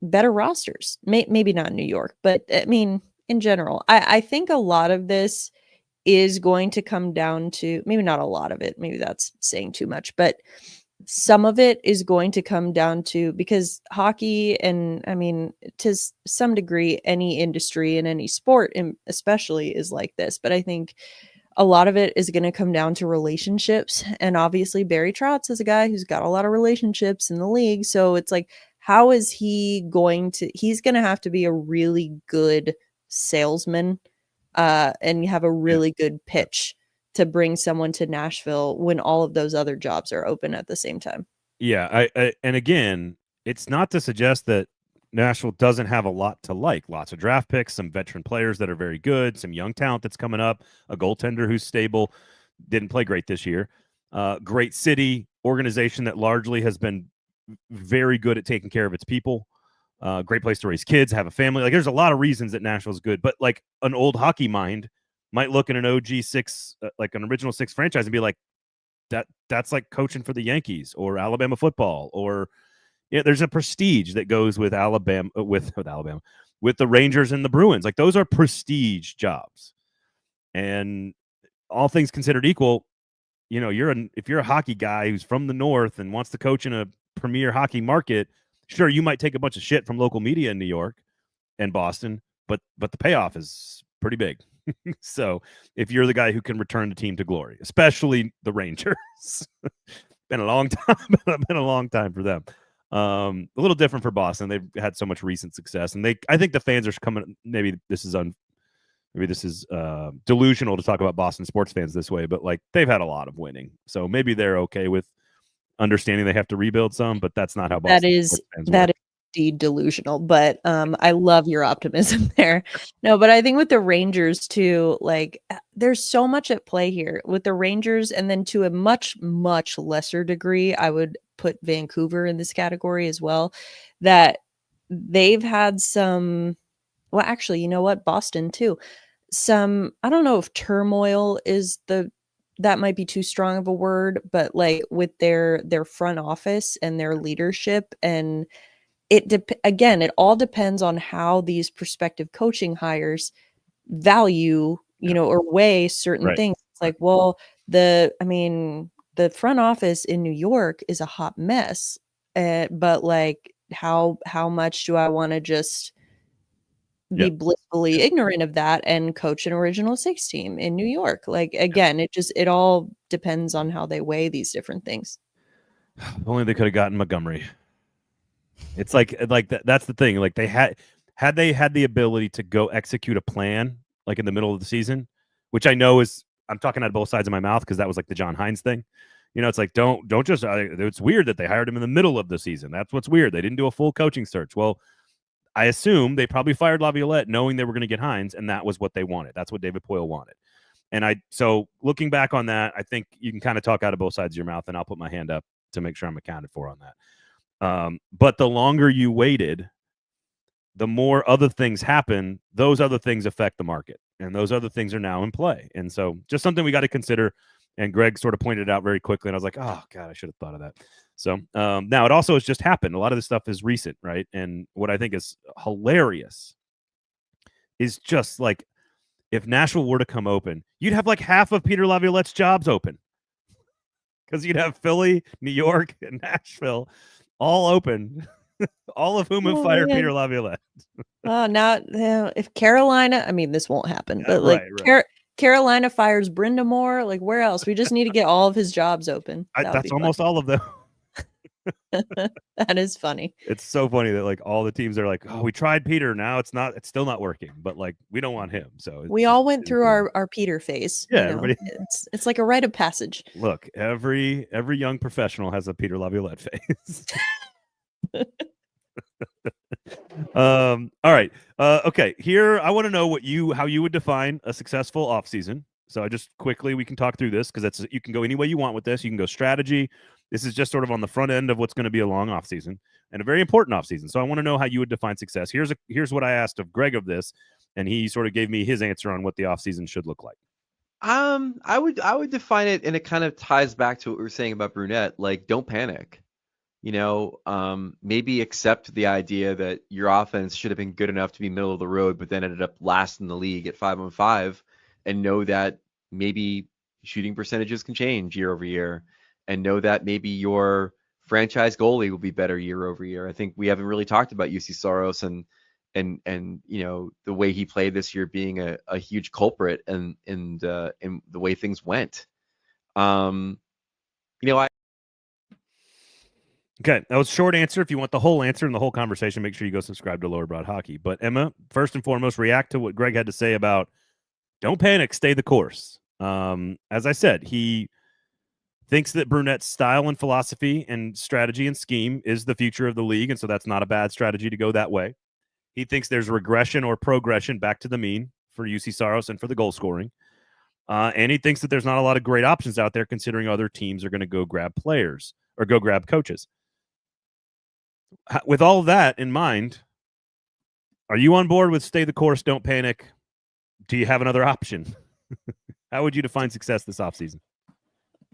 better rosters. Maybe not New York, but I mean, in general, I think a lot of this is going to come down to, maybe not a lot of it, maybe that's saying too much, but some of it is going to come down to, because hockey, and I mean, to some degree, any industry and any sport, and especially, is like this. But I think a lot of it is going to come down to relationships. And obviously Barry Trotz is a guy who's got a lot of relationships in the league. So it's like, how is he going to, he's going to have to be a really good salesman and have a really good pitch to bring someone to Nashville when all of those other jobs are open at the same time. Yeah, and again, it's not to suggest that Nashville doesn't have a lot to like. Lots of draft picks, some veteran players that are very good, some young talent that's coming up, a goaltender who's stable, didn't play great this year. Great city, organization that largely has been very good at taking care of its people. Great place to raise kids, have a family. Like, there's a lot of reasons that Nashville's good, but like, an old hockey mind might look at an OG6, like an original 6 franchise, and be like, that's like coaching for the Yankees or Alabama football, or there's a prestige that goes with Alabama, with the Rangers and the Bruins. Like, those are prestige jobs. And all things considered equal, if you're a hockey guy who's from the North and wants to coach in a premier hockey market, sure, you might take a bunch of shit from local media in New York and Boston, but the payoff is pretty big. So if you're the guy who can return the team to glory, especially the Rangers, been a long time for them. A little different for Boston. They've had so much recent success, and I think the fans are coming. Maybe this is delusional to talk about Boston sports fans this way, but like, they've had a lot of winning, so maybe they're okay with understanding they have to rebuild some, but that's not how Boston sports fans work. Is indeed delusional, but I love your optimism there. No, but I think with the Rangers too, like, there's so much at play here with the Rangers, and then to a much, much lesser degree, I would put Vancouver in this category as well, that they've had some, well, actually, you know what? Boston too. Some, I don't know if turmoil is that might be too strong of a word, but like, with their front office and their leadership, and again, it all depends on how these prospective coaching hires value, or weigh certain things. It's like, well, the front office in New York is a hot mess, but like, how much do I want to just be Yeah. blissfully ignorant of that and coach an original six team in New York. Like, again, it all depends on how they weigh these different things. If only they could have gotten Montgomery. It's like that's the thing. Like they had the ability to go execute a plan like in the middle of the season, which I know is I'm talking out of both sides of my mouth because that was like the John Hines thing. You know, it's like don't just. It's weird that they hired him in the middle of the season. That's what's weird. They didn't do a full coaching search. Well, I assume they probably fired Laviolette knowing they were going to get Hines, and that was what they wanted. That's what David Poile wanted. And so looking back on that, I think you can kind of talk out of both sides of your mouth, and I'll put my hand up to make sure I'm accounted for on that. But the longer you waited, the more other things happen. Those other things affect the market, and those other things are now in play. And so just something we got to consider. And Greg sort of pointed it out very quickly, and I was like, oh, God, I should have thought of that. So now it also has just happened. A lot of this stuff is recent, right? And what I think is hilarious is just like if Nashville were to come open, you'd have like half of Peter Laviolette's jobs open because you'd have Philly, New York, and Nashville all open, all of whom have fired Peter Laviolette. Now, if Carolina, I mean, this won't happen, but like right. Carolina fires Brenda Moore, like where else? We just need to get all of his jobs open. That's almost all of them. That is funny. It's so funny that like all the teams are like, oh, we tried Peter. Now it's still not working, but like we don't want him. So we all went through our Peter phase. Yeah, everybody. It's like a rite of passage. Look, every young professional has a Peter Laviolette phase. All right. Okay. Here, I want to know how you would define a successful offseason. So I just quickly, we can talk through this because you can go any way you want with this. You can go strategy. This is just sort of on the front end of what's going to be a long offseason and a very important offseason. So I want to know how you would define success. Here's what I asked of Greg of this, and he sort of gave me his answer on what the offseason should look like. I would define it, and it kind of ties back to what we were saying about Brunette. Like, don't panic. You know, maybe accept the idea that your offense should have been good enough to be middle of the road, but then ended up last in the league at 5-on-5, and know that maybe shooting percentages can change year over year, and know that maybe your franchise goalie will be better year over year. I think we haven't really talked about UC Saros and you know the way he played this year being a huge culprit and the way things went. You know, Okay, that was a short answer. If you want the whole answer and the whole conversation, make sure you go subscribe to Lower Broad Hockey. But Emma, first and foremost, react to what Greg had to say about don't panic, stay the course. As I said, he thinks that Brunette's style and philosophy and strategy and scheme is the future of the league, and so that's not a bad strategy to go that way. He thinks there's regression or progression back to the mean for UC Saros and for the goal scoring. And he thinks that there's not a lot of great options out there considering other teams are going to go grab players or go grab coaches. With all of that in mind, are you on board with stay the course, don't panic? Do you have another option? How would you define success this offseason?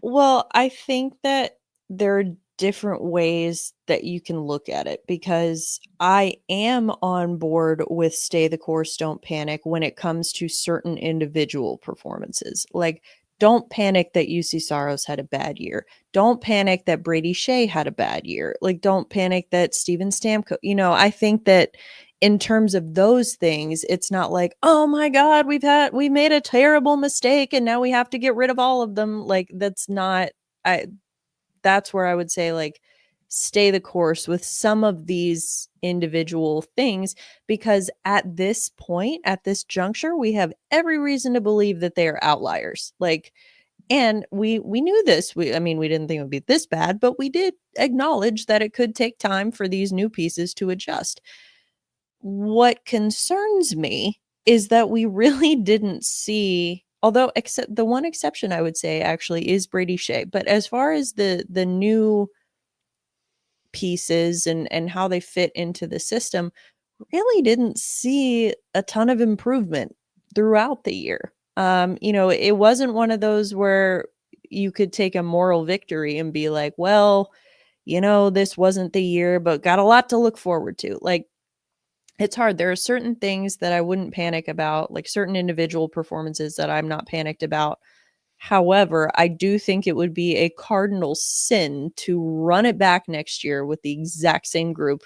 Well, I think that there are different ways that you can look at it because I am on board with stay the course, don't panic when it comes to certain individual performances. Like, don't panic that UC Saros had a bad year. Don't panic that Brady Shea had a bad year. Like, don't panic that Steven Stamkos. You know, I think that in terms of those things, it's not like, oh my God, we made a terrible mistake and now we have to get rid of all of them. Like, that's where I would say, like, stay the course with some of these individual things, because at this point, at this juncture, we have every reason to believe that they are outliers. Like, and we knew this. I mean, we didn't think it would be this bad, but we did acknowledge that it could take time for these new pieces to adjust. What concerns me is that we really didn't see, although except the one exception I would say actually is Brady Shea, but as far as the new pieces and how they fit into the system, really didn't see a ton of improvement throughout the year. You know, it wasn't one of those where you could take a moral victory and be like, well, you know, this wasn't the year, but got a lot to look forward to. Like, it's hard. There are certain things that I wouldn't panic about, like certain individual performances that I'm not panicked about. However, I do think it would be a cardinal sin to run it back next year with the exact same group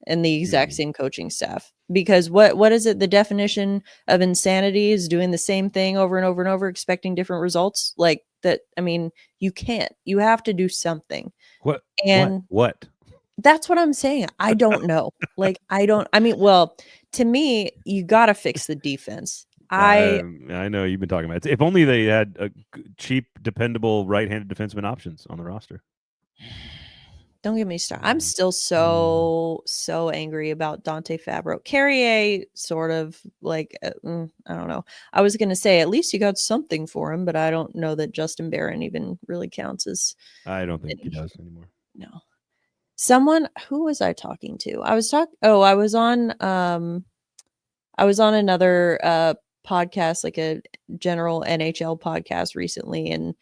and the exact same coaching staff. Because what is it? The definition of insanity is doing the same thing over and over and over, expecting different results. Like that. I mean, you can't. You have to do something. What? And what? That's what I'm saying. I don't know. Like I mean, well, to me, you got to fix the defense. I know you've been talking about it. If only they had cheap, dependable right-handed defenseman options on the roster. Don't get me started. I'm still so angry about Dante Fabro. Carrier, sort of like, I don't know. I was going to say, at least you got something for him, but I don't know that Justin Barron even really counts as. I don't think he does anymore. No. Someone, who was I talking to? I was on another podcast, like a general NHL podcast recently, and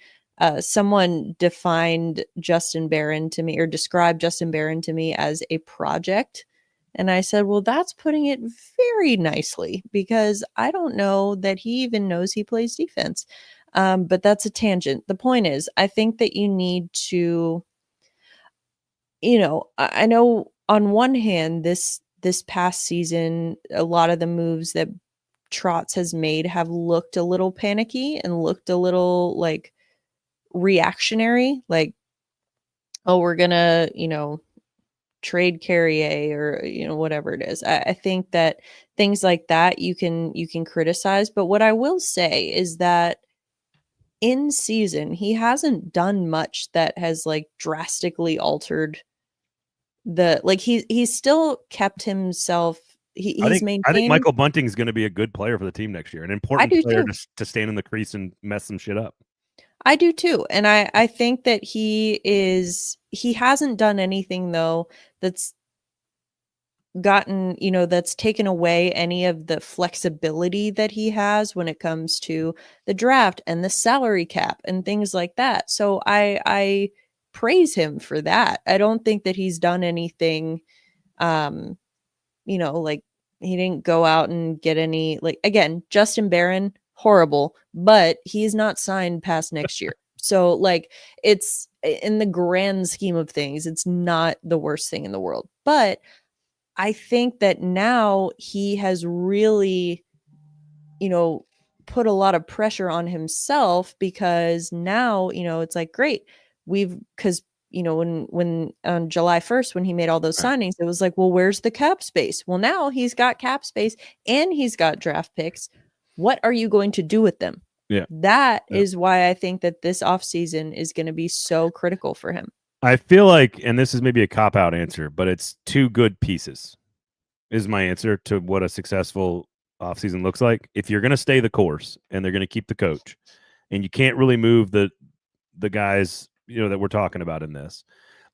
someone defined Justin Barron to me, or described Justin Barron to me, as a project. And I said, well, that's putting it very nicely, because I don't know that he even knows he plays defense. But that's a tangent. The point is, I think that you need to, I know on one hand, this past season, a lot of the moves that Trotz has made have looked a little panicky and looked a little like reactionary, like, oh, we're gonna, trade Carrier, or whatever it is. I think that things like that you can criticize, but what I will say is that in season he hasn't done much that has like drastically altered he's still kept himself. He's maintained. I think Michael Bunting's going to be a good player for the team next year, an important player to stand in the crease and mess some shit up. I do too. And I think that he hasn't done anything though that's gotten, that's taken away any of the flexibility that he has when it comes to the draft and the salary cap and things like that. So I praise him for that. I don't think that he's done anything, like he didn't go out and get any, like, again, Justin Barron, horrible, but he's not signed past next year. So like, it's, in the grand scheme of things, it's not the worst thing in the world. But I think that now he has really, put a lot of pressure on himself, because now, it's like, great. Because when on July 1st, when he made all those signings, it was like, well, where's the cap space? Well, now he's got cap space and he's got draft picks. What are you going to do with them? Yeah. That is why I think that this offseason is going to be so critical for him. I feel like, and this is maybe a cop-out answer, but it's two good pieces is my answer to what a successful offseason looks like. If you're going to stay the course and they're going to keep the coach, and you can't really move the guys that we're talking about in this,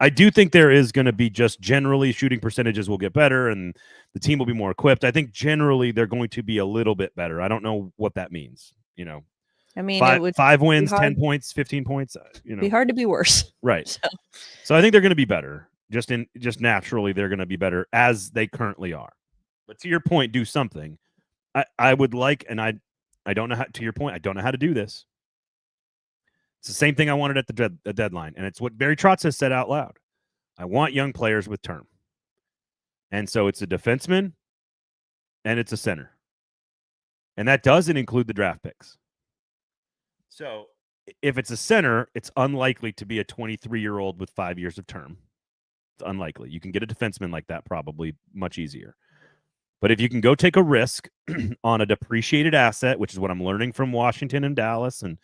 I do think there is going to be, just generally, shooting percentages will get better and the team will be more equipped. I think generally they're going to be a little bit better. I don't know what that means. I mean, five wins, 10 points, 15 points. Be hard to be worse, right? So I think they're going to be better. Just naturally, they're going to be better as they currently are. But to your point, do something. I would like, and I don't know how. To your point, I don't know how to do this. It's the same thing I wanted at the deadline, and it's what Barry Trotz has said out loud. I want young players with term, and so it's a defenseman, and it's a center, and that doesn't include the draft picks. So if it's a center, it's unlikely to be a 23-year-old with 5 years of term. It's unlikely. You can get a defenseman like that probably much easier. But if you can go take a risk on a depreciated asset, which is what I'm learning from Washington and Dallas, and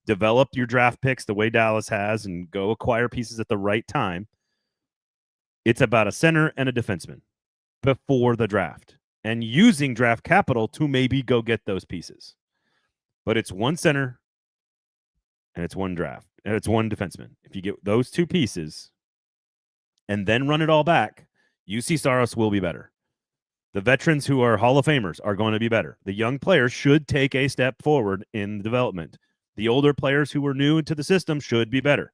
develop your draft picks the way Dallas has and go acquire pieces at the right time, it's about a center and a defenseman before the draft and using draft capital to maybe go get those pieces. But it's one center and it's one draft and it's one defenseman. If you get those two pieces and then run it all back, UC Saros will be better. The veterans who are Hall of Famers are going to be better. The young players should take a step forward in development. The older players who were new into the system should be better.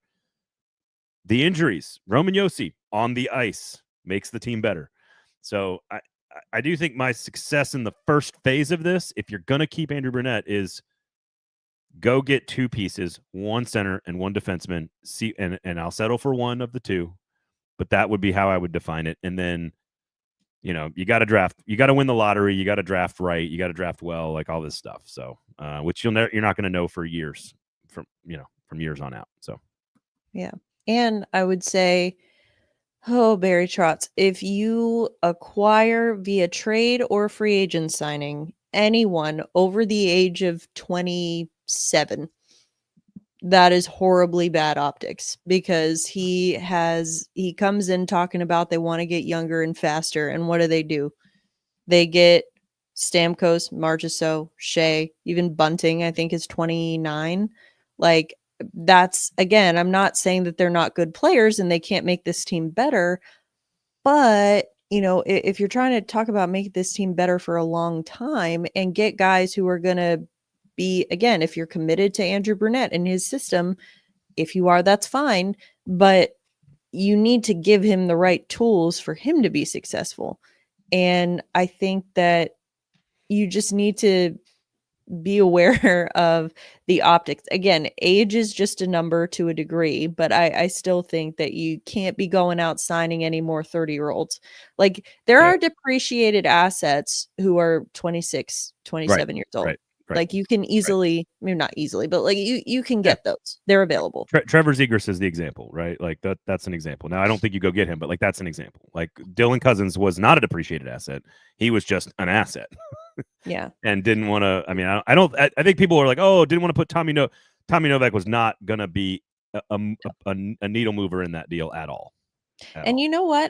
The injuries, Roman Josi on the ice makes the team better. So I do think my success in the first phase of this, if you're going to keep Andrew Brunette, is go get two pieces, one center and one defenseman. And I'll settle for one of the two, but that would be how I would define it. And then you got to draft, you got to win the lottery, you got to draft right, you got to draft well, like all this stuff. So, which you're not going to know for years from years on out. So, yeah. And I would say, Barry Trotz, if you acquire via trade or free agent signing anyone over the age of 27, that is horribly bad optics, because he comes in talking about they want to get younger and faster. And what do? They get Stamkos, Marchessault, Shea, even Bunting, I think, is 29. Like, that's, again, I'm not saying that they're not good players and they can't make this team better, but if you're trying to talk about make this team better for a long time and get guys who are going to be, again, if you're committed to Andrew Brunette and his system, if you are, that's fine, but you need to give him the right tools for him to be successful. And I think that you just need to be aware of the optics. Again, age is just a number to a degree, but I still think that you can't be going out signing any more 30-year-olds. Like, there are depreciated assets who are 26, 27 years old. Right. Like, you can easily, maybe not easily, but like you can get those. They're available. Trevor Zegras is the example, right? Like that's an example. Now, I don't think you go get him, but like that's an example. Like, Dylan Cousins was not a depreciated asset; he was just an asset. Yeah, and didn't want to. I mean, I think people are like, oh, didn't want to put Tommy Novak was not going to be a needle mover in that deal at all. And you know what?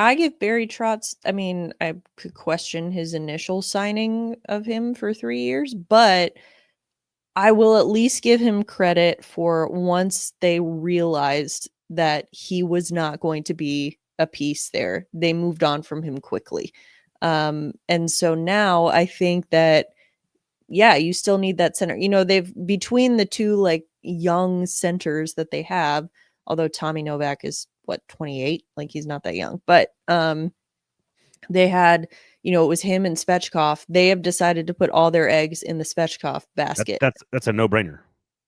I give Barry Trotz, I mean, I could question his initial signing of him for 3 years, but I will at least give him credit for once they realized that he was not going to be a piece there, they moved on from him quickly. And so now I think that, you still need that center. They've, between the two like young centers that they have, although Tommy Novak is 28, like he's not that young, but they had, it was him and Svechkov. They have decided to put all their eggs in the Svechkov basket. That's a no-brainer.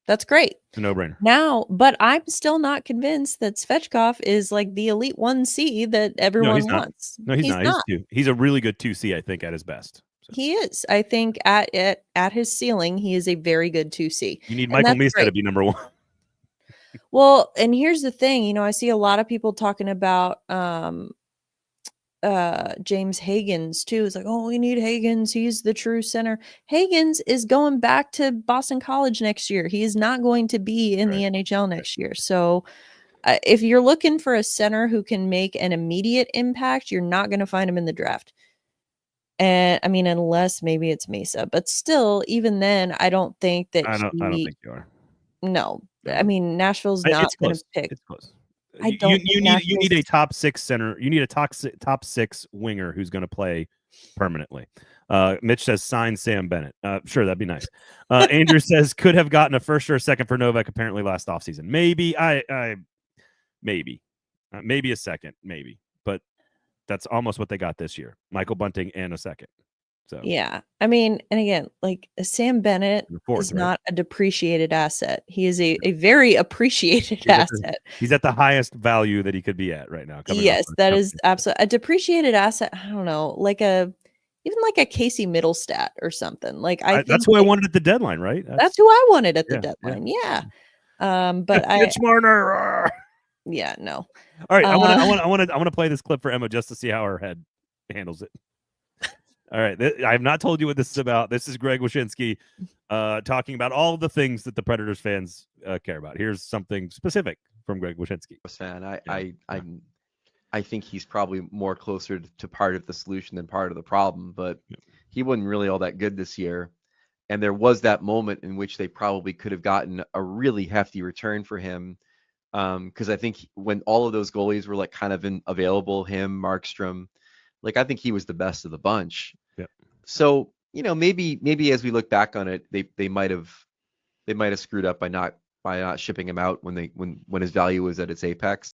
That's great. It's a no-brainer. Now, but I'm still not convinced that Svechkov is like the elite 1C that everyone wants. No, he's not. He's a really good 2C, I think, at his best. So. He is. I think at his ceiling, he is a very good 2C. You need Michael Misa to be number 1. Well, and here's the thing, I see a lot of people talking about James Higgins too. It's like, oh, we need Higgins. He's the true center. Higgins is going back to Boston College next year. He is not going to be in the NHL next year. So if you're looking for a center who can make an immediate impact, you're not going to find him in the draft. And I mean, unless maybe it's Mesa, but still, even then, I don't think that I don't think you are. No. I mean, Nashville's not going to pick. It's close. You need a top 6 center. You need a top 6 winger who's going to play permanently. Mitch says sign Sam Bennett. Sure, that'd be nice. Andrew says could have gotten a first or a second for Novak apparently last offseason. Maybe maybe a second, maybe, but that's almost what they got this year. Michael Bunting and a second. So yeah, I mean, and again, like Sam Bennett is not a depreciated asset. He is a very appreciated asset. He's at the highest value that he could be at right now. Yes, that is absolutely a depreciated asset. I don't know, like even like a Casey Middlestat or something. Like that's who I wanted at the deadline, right? That's who I wanted at the deadline. Yeah. But Mitch Marner. Yeah, no. All right, I want to play this clip for Emma just to see how her head handles it. All right, I have not told you what this is about. This is Greg Wyshynski talking about all of the things that the Predators fans care about. Here's something specific from Greg Wyshynski. I think he's probably more closer to part of the solution than part of the problem, but he wasn't really all that good this year. And there was that moment in which they probably could have gotten a really hefty return for him. Because I think when all of those goalies were like kind of available, him, Markstrom, like I think he was the best of the bunch. Yeah. So, maybe as we look back on it, they might have screwed up by not shipping him out when his value was at its apex.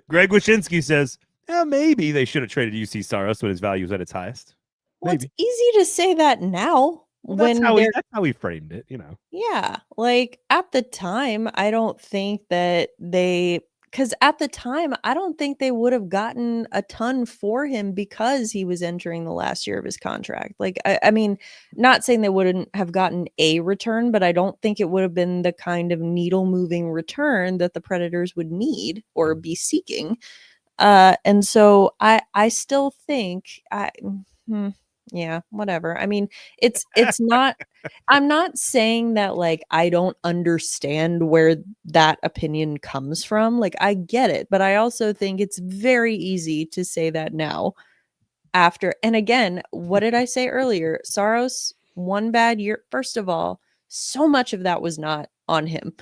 Greg Wyshynski says, maybe they should have traded UC Saros when his value was at its highest. Well, it's easy to say that now. Well, that's when how they're he framed it, you know. yeah, like, at the time, I don't think that because at the time, I don't think they would have gotten a ton for him because he was entering the last year of his contract. Like, I mean, not saying they wouldn't have gotten a return, but I don't think it would have been the kind of needle-moving return that the Predators would need or be seeking. And so I still think yeah, whatever. I mean, it's not I'm not saying that like I don't understand where that opinion comes from. Like I get it, but I also think it's very easy to say that now after. And again, what did I say earlier? Saros one bad year. First of all, so much of that was not on him.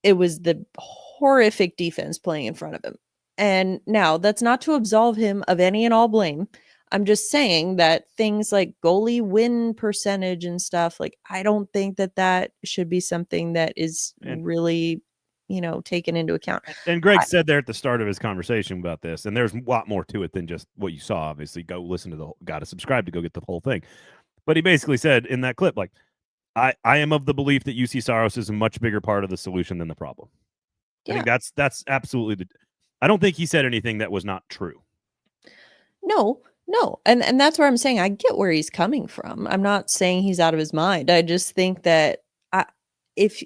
It was the horrific defense playing in front of him. And now that's not to absolve him of any and all blame. I'm just saying that things like goalie win percentage and stuff, like, I don't think that that should be something that is And really, taken into account. and Greg said there at the start of his conversation about this, and there's a lot more to it than just what you saw. Obviously, go listen to got to subscribe to go get the whole thing. But he basically said in that clip, like, I am of the belief that UC Saros is a much bigger part of the solution than the problem. I think that's absolutely I don't think he said anything that was not true. No. And that's where I'm saying I get where he's coming from. I'm not saying he's out of his mind. I just think that if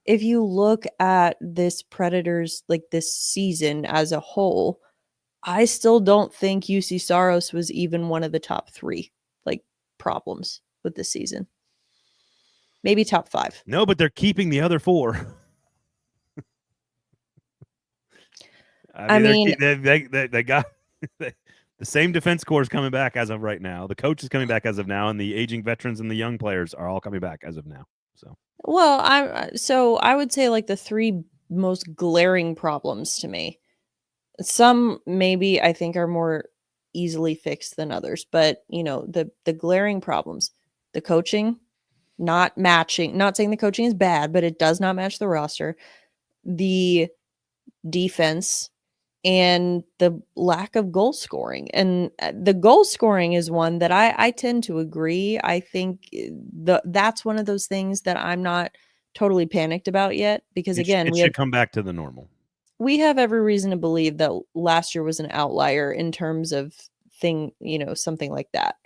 you look at this Predators, like this season as a whole, I still don't think UC Saros was even one of the top 3 like problems with this season. Maybe top 5. No, but they're keeping the other 4. I mean, they got the same defense core is coming back as of right now. The coach is coming back as of now, and the aging veterans and the young players are all coming back as of now. So, well, I would say like the 3 most glaring problems to me. Some maybe I think are more easily fixed than others, but the glaring problems, the coaching not matching, not saying the coaching is bad, but it does not match the roster, the defense, and the lack of goal scoring. And the goal scoring is one that I tend to agree. I think that's one of those things that I'm not totally panicked about yet, because again, it should come back to the normal. We have every reason to believe that last year was an outlier in terms of something like that,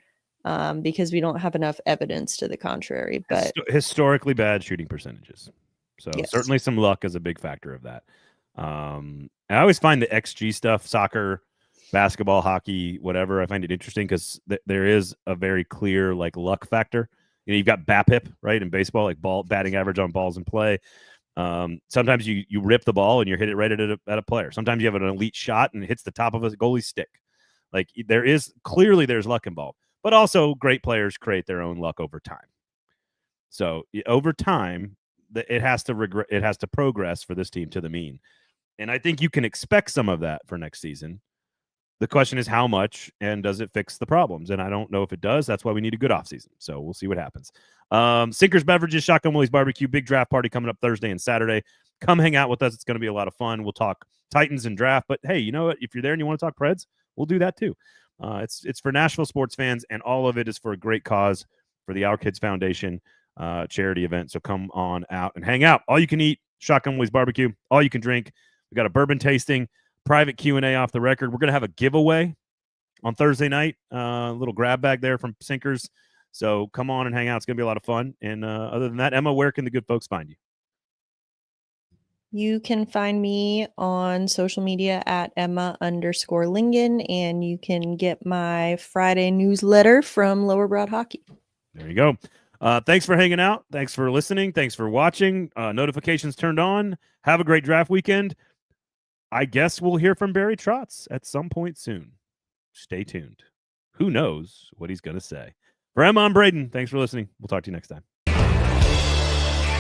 because we don't have enough evidence to the contrary. But historically bad shooting percentages. So yes. Certainly some luck is a big factor of that. I always find the XG stuff, soccer, basketball, hockey, whatever, I find it interesting because there is a very clear like luck factor. You've got BAPIP, right, in baseball, like batting average on balls in play. Sometimes you rip the ball and you hit it right at a player. Sometimes you have an elite shot and it hits the top of a goalie's stick. Like there's luck involved, but also great players create their own luck over time. So over time, it has to progress for this team to the mean. And I think you can expect some of that for next season. The question is how much, and does it fix the problems? And I don't know if it does. That's why we need a good offseason. So we'll see what happens. Sinkers, Beverages, Shotgun Willie's Barbecue, big draft party coming up Thursday and Saturday. Come hang out with us. It's going to be a lot of fun. We'll talk Titans and draft. But hey, you know what? If you're there and you want to talk Preds, we'll do that too. It's for Nashville sports fans, and all of it is for a great cause, for the Our Kids Foundation charity event. So come on out and hang out. All you can eat, Shotgun Willie's Barbecue. All you can drink. We got a bourbon tasting, private Q&A off the record. We're going to have a giveaway on Thursday night, a little grab bag there from Sinkers. So come on and hang out. It's going to be a lot of fun. And other than that, Emma, where can the good folks find you? You can find me on social media at Emma_Lingan, and you can get my Friday newsletter from Lower Broad Hockey. There you go. Thanks for hanging out. Thanks for listening. Thanks for watching. Notifications turned on. Have a great draft weekend. I guess we'll hear from Barry Trotz at some point soon. Stay tuned. Who knows what he's going to say. For Emma, I'm Braden. Thanks for listening. We'll talk to you next time.